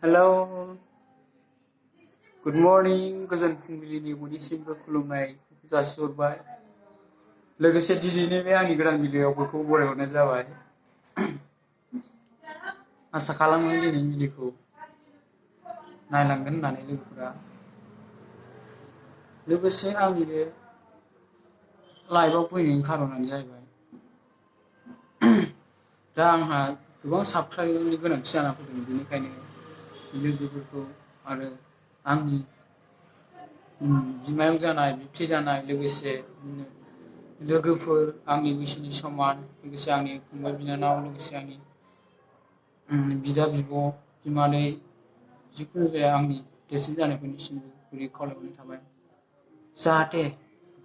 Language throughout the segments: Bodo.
Hello, good morning. Goजोन फुंबिलिनि बयनिसिमबो खुलुमनाय जासिहरबाय। लोगोसे दिनैनि बे आंनि गोदान भिडिअ'आव बयखौबो बरायहरनाय जाबाय। आसा खालामो दिनैनि भिडिअ'खौ नायलांगोन होननानै लोगोफोरा। लोगोसे आंनि बे लाइभआव फैनायनि खारनानो जाहैबाय दा आंहा गोबां साबस्क्राइबारनि गोनांथि जाना फैदों, बेनिखायनो लोगोफोरखौ आरो आंनि बिमायं जानाय, बिबथै जानाय, लोगोसे लोगोफोर आंनि बैसोनि समान, लोगोसे आंनि फंबाय बिनानाव, लोगोसे आंनि बिदा बिब', बिमादै, जिखुनु जाया आंनि देरसिन जानायफोरनिसिमबो गुरै खावलायहरनाय थाबाय। जाहाथे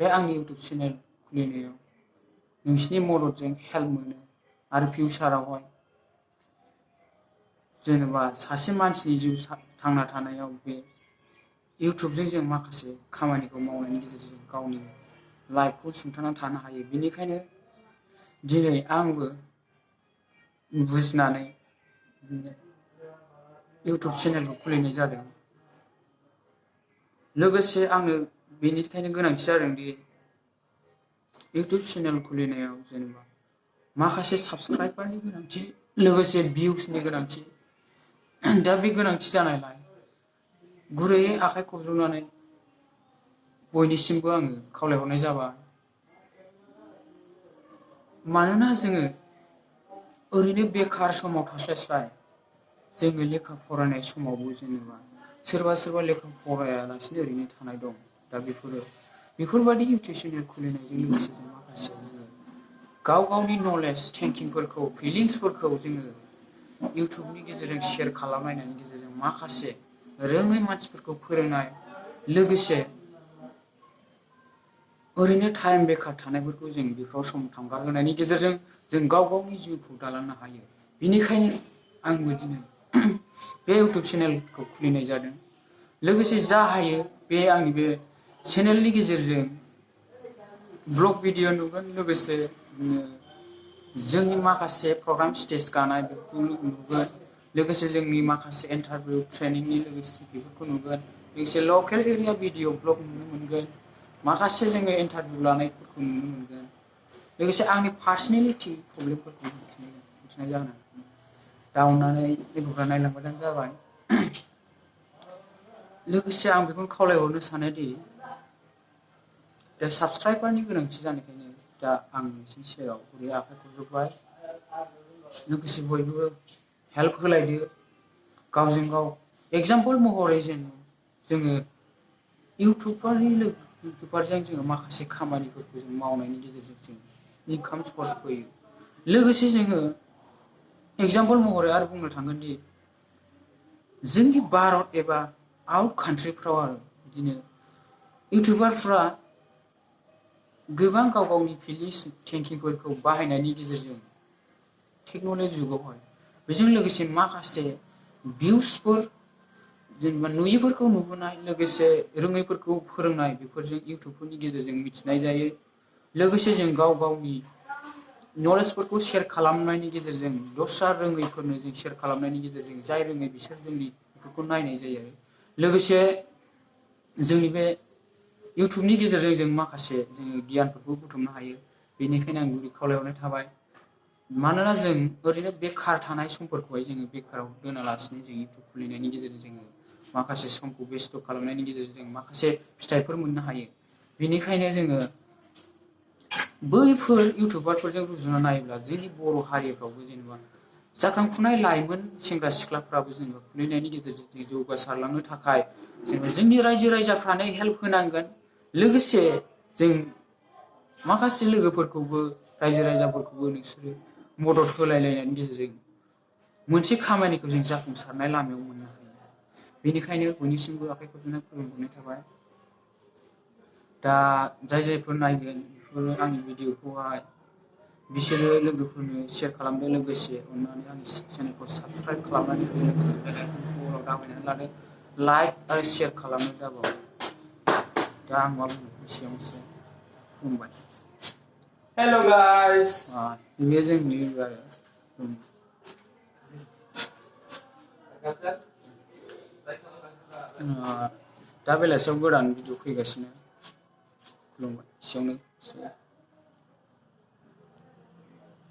बे आंनि इउटुब चेनेल खुलिनायाव नोंसिनि मददजों हेल्प मोनो आरो फिउचारावहाय जेनेबा सासे मानसिनि जिउ थांना थानायाव बे इउटुबजों जों माखासे खामानिखौ मावनायनि गेजेरजों गावनि लाइफखौ सुंथानानै थानो हायो। बेनिखायनो दिनै आंबो बुजिनानै इउटुब चेनेलखौ खुलिनाय जादों। लोगोसे आंनो बेनिखायनो गोनांथि जादोंदि इउटुब चेनेल खुलिनायाव जेनेबा माखासे साबस्क्राइबारनि गोनांथि, लोगोसे भिउसनि गोनांथि। दा बे गोनांथि जानायलाय गुरैयै आखाइ खबजबनानै बयनिसिमबो आङो खावलायहरनाय जाबाय। मानोना जोङो ओरैनो बेखार समाव थास्लायस्लाय जोङो लेखा फरायनाय समावबो जेनेबा सोरबा लेखा फरायालासिनो ओरैनो थानाय दं। दा बेफोरबायदि इउटुब चेनेल खुलिनायजों लोगोसे जों माखासे जोङो गावनि नलेज, थिंकिंफोरखौ, फिलिंसफोरखौ जोङो इउटुबनि गेजेरजों शेयार खालामलायनायनि गेजेरजों माखासे रोङै मानसिफोरखौ फोरोंनाय, लोगोसे ओरैनो टाइम बेखार थानायफोरखौ जों बेफोराव सम थांगारहोनायनि गेजेरजों जों गावनि जिउखौ दालांनो हायो। बेनिखायनो आंबो दिनै बे इउटुब चेनेलखौ खुलिनाय जादों। लोगोसे जा हायो बे आंनि बे चेनेलनि गेजेरजों ब्लग भिडिअ नुगोन, लोगोसे जोंनि माखासे प्रग्राम स्टेज गानाय बेफोरखौ नुगोन, लोगोसे जोंनि माखासे इन्टारभिउ ट्रेनिंनि लोगोसे बेफोरखौ नुगोन, लोगोसे लकेल एरिया भिडिअ ब्लग नुनो मोनगोन, माखासे जोङो इन्टारभिउ लानायफोरखौ नुनो मोनगोन, लोगोसे आंनि पार्सनेलिटि प्रब्लेमफोरखौ मिथिनाय जागोन। दा अननानै लोगोफ्रा नायलांबानो जाबाय। लोगोसे आं बेखौनो खावलायहरनो सानोदि दा साबस्क्राइबारनि गोनांथि जानायखायनो दा आं नोंसिनि सेराव गुरै आखाइ खबजबबाय। लोगोसे बयबो हेल्प होलायदो, गावजों गाव एगजामपोल महरै जोङो इउटुबारजों जोङो माखासे खामानिफोरखौ जों मावनायनि गेजेरजों जों इनकाम सर्स फैयो। लोगोसे जोङो एगजामपोल महरै आरो बुंनो थांगोन दि जोंनि भारत एबा आउट कान्ट्रिफ्राव आरो बिदिनो इउटुबारफ्रा गोबां गावनि फिलिंस, थिंकिंफोरखौ बाहायनायनि गेजेरजों टेक्न'लजि जुगावहाय बेजों लोगोसे माखासे भिउसफोर जेनेबा नुयिफोरखौ नुहोनाय, लोगोसे रोङैफोरखौ फोरोंनाय, बेफोरजों इउटुबफोरनि गेजेरजों मिथिनाय जायो। लोगोसे जों गावनि नलेजफोरखौ शेयार खालामनायनि गेजेरजों दस्रा रोङैफोरनो जों शेयार खालामनायनि गेजेरजों जाय रोङै बिसोर जोंनि बेफोरखौ नायनाय जायो। लोगोसे जोंनि बे इउटुबनि गेजेरजों जों माखासे जोङो गियानफोरखौ बुथुमनो हायो। बेनिखायनो आं गुरै खावलायहरनाय थाबाय। मानोना जों ओरैनो बेखार थानाय समफोरखौहाय जोङो बेखाराव दोनालासिनो जों इउटुब खुलिनायनि गेजेरजों जोङो माखासे समखौ बेस्थ' खालामनायनि गेजेरजों जों माखासे फिथाइफोर मोननो हायो। बेनिखायनो जोङो बैफोर इउटुबारफोरजों रुजुना नायोब्ला जोंनि बर' हारिफ्रावबो जेनेबा जाखांफुनाय लाइमोन सेंग्रा सिख्लाफ्राबो जोङो खुलिनायनि गेजेरजों जों जौगासारलांनो थाखाय जेनेबा जोंनि रायजो राजाफ्रानो हेल्प होनांगोन। लोगोसे जों माखासे लोगोफोरखौबो, रायजो राजाफोरखौबो नोंसोरो मदद होलायलायनायनि गेजेरजों मोनसे खामानिखौ जों जाफुंसारनाय लामायाव मोननो हायो। बेनिखायनो बयनिसिमबो आखाइ खबजबनाय खुलुमहरनाय थाबाय। दा जायफोर नायगोन बेफोरो आंनि भिडिअखौहाय बिसोरो लोगोफोरनो शेयार खालामदो, लोगोसे अननानै आंनि चेनेलखौ साबस्क्राइब खालामनानै होदो, लोगोसे बेल आइकनखौ अलाव दाबायनानै लादो, लाइक आरो शेयार खालामनो दाबाव। दा आं मा बुंनो एसेयावनोसै, खुलुमबाय। Hello guys. बेयो जोंनि आरो दा बेलासियाव गोदान भिडिअ फैगासिनो खुलुमबाय एसेयावनो